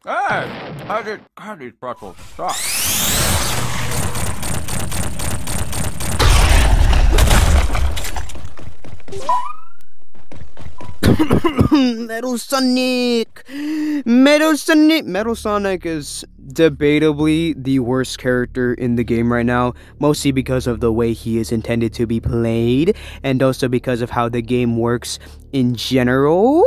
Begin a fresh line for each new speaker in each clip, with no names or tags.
Hey, how did these pretzels stop?
Metal Sonic! Metal Sonic! Metal Sonic is debatably the worst character in the game right now, mostly because of the way he is intended to be played, and also because of how the game works in general.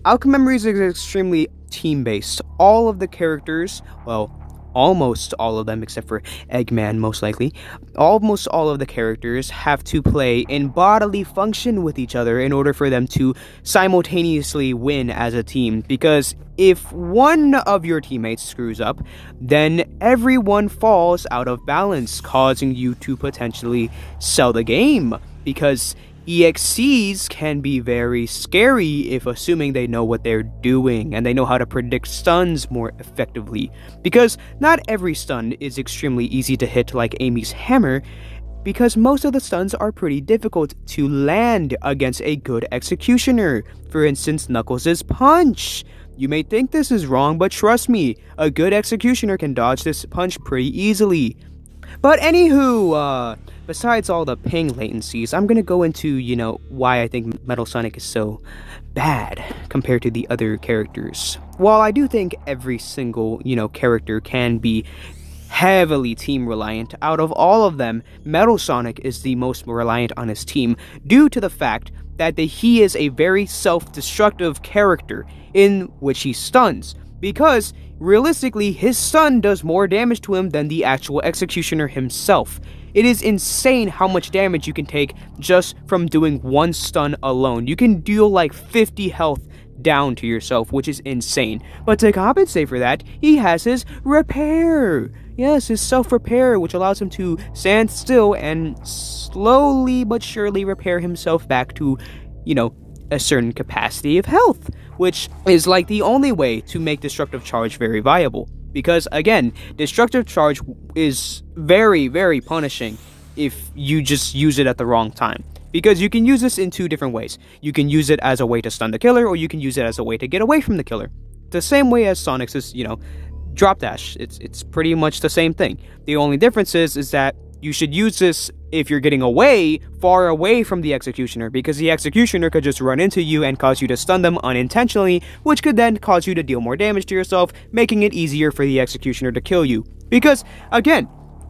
Outcome Memories is extremely team-based. All of the characters, well, almost all of them except for Eggman most likely, almost all of the characters have to play in bodily function with each other in order for them to simultaneously win as a team, because if one of your teammates screws up, then everyone falls out of balance, causing you to potentially sell the game, because EXCs can be very scary if assuming they know what they're doing and they know how to predict stuns more effectively. Because not every stun is extremely easy to hit like Amy's hammer, because most of the stuns are pretty difficult to land against a good executioner. For instance, Knuckles' punch. You may think this is wrong, but trust me, a good executioner can dodge this punch pretty easily. But anywho, besides all the ping latencies, I'm gonna go into, why I think Metal Sonic is so bad compared to the other characters. While I do think every single, character can be heavily team reliant, out of all of them, Metal Sonic is the most reliant on his team due to the fact that he is a very self-destructive character in which he stuns, because realistically, his stun does more damage to him than the actual executioner himself. It is insane how much damage you can take just from doing one stun alone. You can deal like 50 health down to yourself, which is insane. But to compensate for that, he has his repair. Yes, his self-repair, which allows him to stand still and slowly but surely repair himself back to, a certain capacity of health, which is like the only way to make Destructive Charge very viable. Because again, Destructive Charge is very, very punishing if you just use it at the wrong time. Because you can use this in two different ways. You can use it as a way to stun the killer, or you can use it as a way to get away from the killer. The same way as Sonic's is, drop dash. It's pretty much the same thing. The only difference is that you should use this if you're getting far away from the executioner, because the executioner could just run into you and cause you to stun them unintentionally, which could then cause you to deal more damage to yourself, making it easier for the executioner to kill you. Because, again,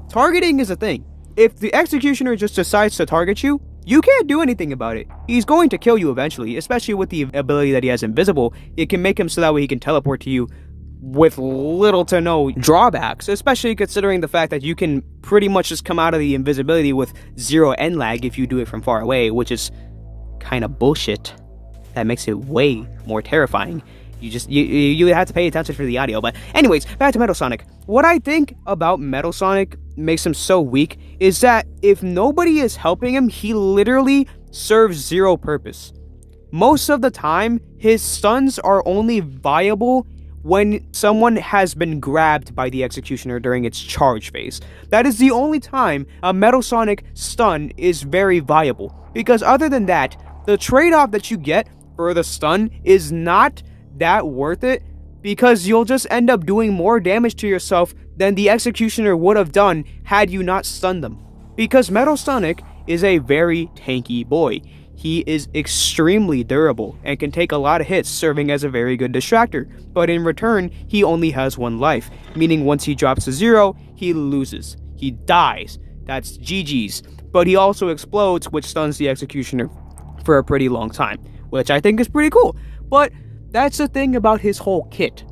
targeting is a thing. If the executioner just decides to target you, you can't do anything about it. He's going to kill you eventually, especially with the ability that he has Invisible. It can make him so that way he can teleport to you with little to no drawbacks, especially considering the fact that you can pretty much just come out of the invisibility with 0 end lag if you do it from far away, which is kind of bullshit. That makes it way more terrifying. You have to pay attention for the audio. But anyways, back to Metal Sonic. What I think about Metal Sonic makes him so weak is that if nobody is helping him, he literally serves zero purpose. Most of the time, his stuns are only viable when someone has been grabbed by the executioner during its charge phase. That is the only time a Metal Sonic stun is very viable, because other than that, the trade-off that you get for the stun is not that worth it, because you'll just end up doing more damage to yourself than the executioner would have done had you not stunned them. Because Metal Sonic is a very tanky boy. He is extremely durable and can take a lot of hits, serving as a very good distractor, but in return, he only has one life, meaning once he drops to 0, he loses. He dies. That's GG's. But he also explodes, which stuns the executioner for a pretty long time, which I think is pretty cool. But that's the thing about his whole kit.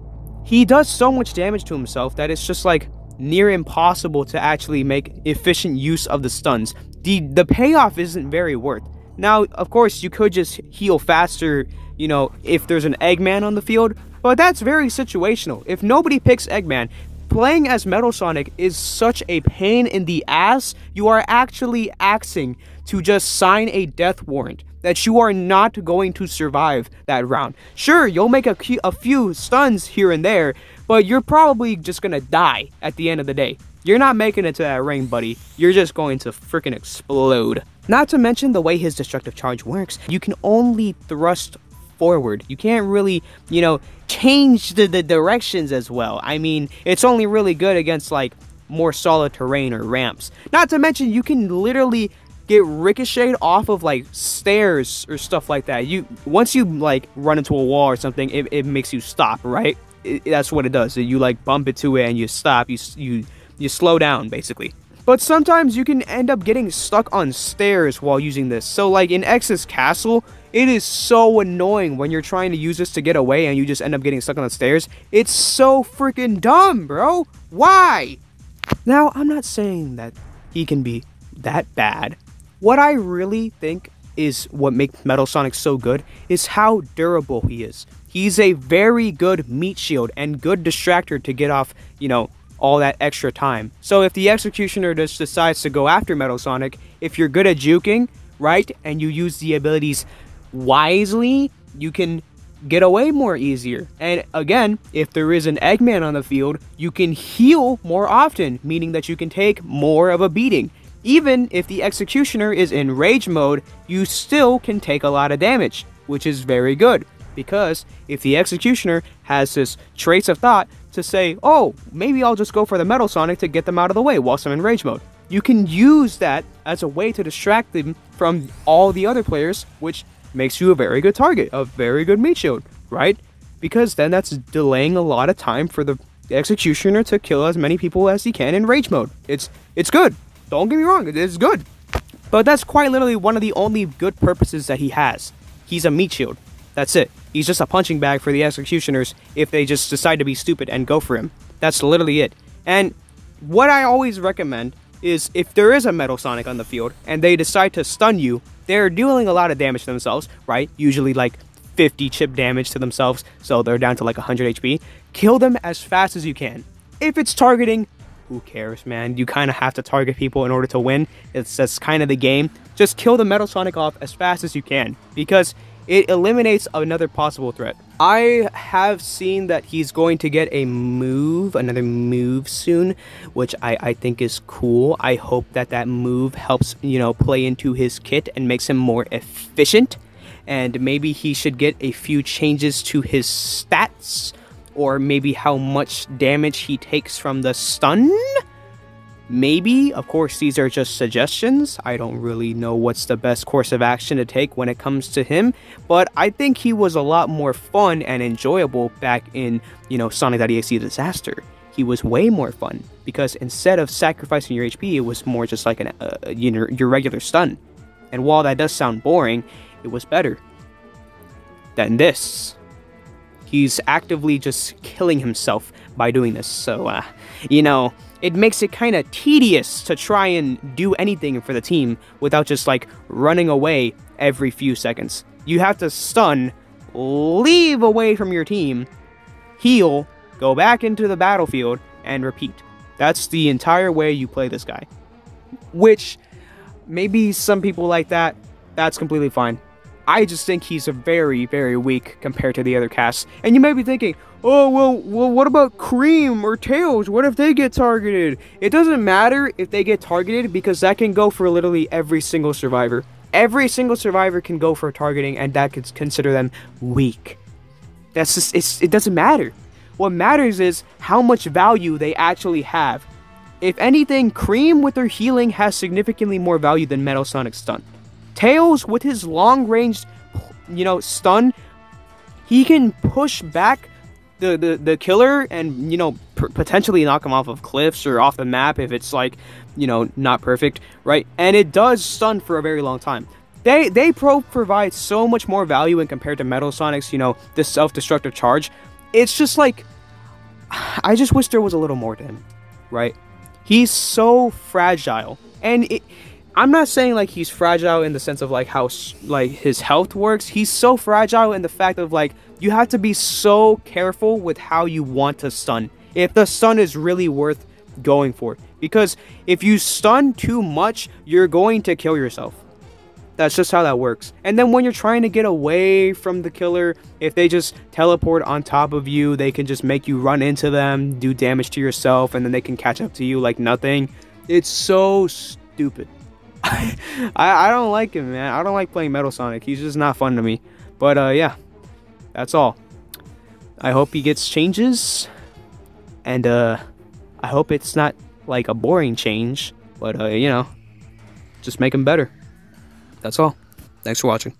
He does so much damage to himself that it's just like near impossible to actually make efficient use of the stuns. The payoff isn't very worth. Now, of course, you could just heal faster, if there's an Eggman on the field, but that's very situational. If nobody picks Eggman, playing as Metal Sonic is such a pain in the ass. You are actually axing to just sign a death warrant that you are not going to survive that round. Sure, you'll make a few stuns here and there, but you're probably just gonna die at the end of the day. You're not making it to that ring, buddy. You're just going to freaking explode. Not to mention the way his Destructive Charge works. You can only thrust forward. You can't really, change the directions as well. I mean, it's only really good against, like, more solid terrain or ramps. Not to mention, you can literally get ricocheted off of, like, stairs or stuff like that. Once you, like, run into a wall or something, it makes you stop, right? That's what it does. You, like, bump into it and you stop. You slow down, basically. But sometimes you can end up getting stuck on stairs while using this. So, like, in X's castle, it is so annoying when you're trying to use this to get away and you just end up getting stuck on the stairs. It's so freaking dumb, bro. Why? Now, I'm not saying that he can be that bad. What I really think is what makes Metal Sonic so good is how durable he is. He's a very good meat shield and good distractor to get off, all that extra time. So if the Executioner just decides to go after Metal Sonic, if you're good at juking, right, and you use the abilities wisely, you can get away more easier. And again, if there is an Eggman on the field, you can heal more often, meaning that you can take more of a beating. Even if the Executioner is in rage mode, you still can take a lot of damage, which is very good. Because if the Executioner has this trace of thought to say, oh, maybe I'll just go for the Metal Sonic to get them out of the way whilst I'm in rage mode, you can use that as a way to distract them from all the other players, which makes you a very good target, a very good meat shield, right? Because then that's delaying a lot of time for the Executioner to kill as many people as he can in rage mode. It's good. Don't get me wrong, it is good. But that's quite literally one of the only good purposes that he has. He's a meat shield. That's it. He's just a punching bag for the Executioners if they just decide to be stupid and go for him. That's literally it. And what I always recommend is if there is a Metal Sonic on the field and they decide to stun you, they're dealing a lot of damage to themselves, right? Usually like 50 chip damage to themselves, so they're down to like 100 HP. Kill them as fast as you can. If it's targeting, who cares, man? You kind of have to target people in order to win. That's kind of the game. Just kill the Metal Sonic off as fast as you can, because it eliminates another possible threat. I have seen that he's going to get another move soon, which I think is cool. I hope that move helps, play into his kit and makes him more efficient. And maybe he should get a few changes to his stats, or maybe how much damage he takes from the stun. Maybe, of course, these are just suggestions. I don't really know what's the best course of action to take when it comes to him, but I think he was a lot more fun and enjoyable back in, Sonic.exe Disaster. He was way more fun, because instead of sacrificing your HP, it was more just like your regular stun. And while that does sound boring, it was better than this. He's actively just killing himself by doing this, so, it makes it kind of tedious to try and do anything for the team without just, like, running away every few seconds. You have to stun, leave away from your team, heal, go back into the battlefield, and repeat. That's the entire way you play this guy. Which, maybe some people like that, that's completely fine. I just think he's a very, very weak compared to the other casts. And you may be thinking, oh, well, what about Cream or Tails? What if they get targeted? It doesn't matter if they get targeted, because that can go for literally every single survivor. Every single survivor can go for targeting, and that could consider them weak. That's just, it doesn't matter. What matters is how much value they actually have. If anything, Cream with their healing has significantly more value than Metal Sonic's stun. Tails, with his long-range, stun, he can push back the killer and, potentially knock him off of cliffs or off the map if it's, like, not perfect, right? And it does stun for a very long time. They provide so much more value when compared to Metal Sonic's, this self-destructive charge. It's just, like, I just wish there was a little more to him, right? He's so fragile, and I'm not saying, like, he's fragile in the sense of, like, how, like, his health works. He's so fragile in the fact of, like, you have to be so careful with how you want to stun. If the stun is really worth going for. Because if you stun too much, you're going to kill yourself. That's just how that works. And then when you're trying to get away from the killer, if they just teleport on top of you, they can just make you run into them, do damage to yourself, and then they can catch up to you like nothing. It's so stupid. I don't like him, man. I don't like playing Metal Sonic. He's just not fun to me. But, yeah. That's all. I hope he gets changes, and I hope it's not like a boring change, but you know, just make him better. That's all. Thanks for watching.